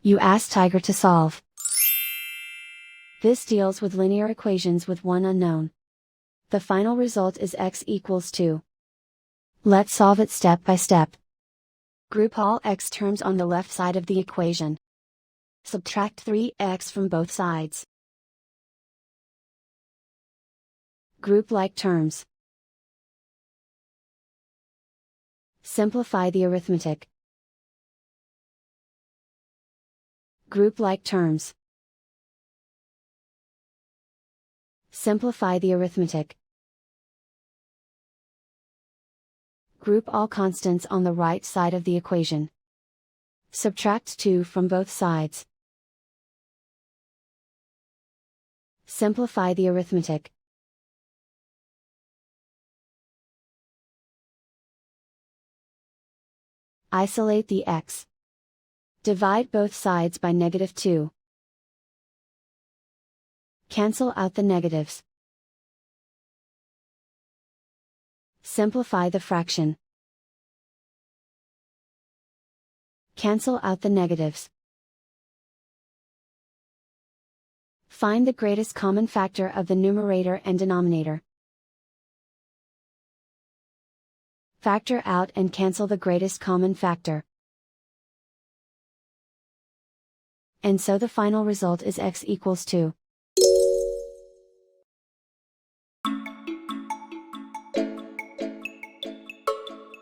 You ask Tiger to solve. This deals with linear equations with one unknown. The final result is x equals 2. Let's solve it step by step. Group all x terms on the left side of the equation. Subtract 3x from both sides. Group like terms. Simplify the arithmetic. Group like terms. Simplify the arithmetic. Group all constants on the right side of the equation. Subtract 2 from both sides. Simplify the arithmetic. Isolate the x. Divide both sides by -2. Cancel out the negatives. Simplify the fraction. Cancel out the negatives. Find the greatest common factor of the numerator and denominator. Factor out and cancel the greatest common factor. And so the final result is x equals 2.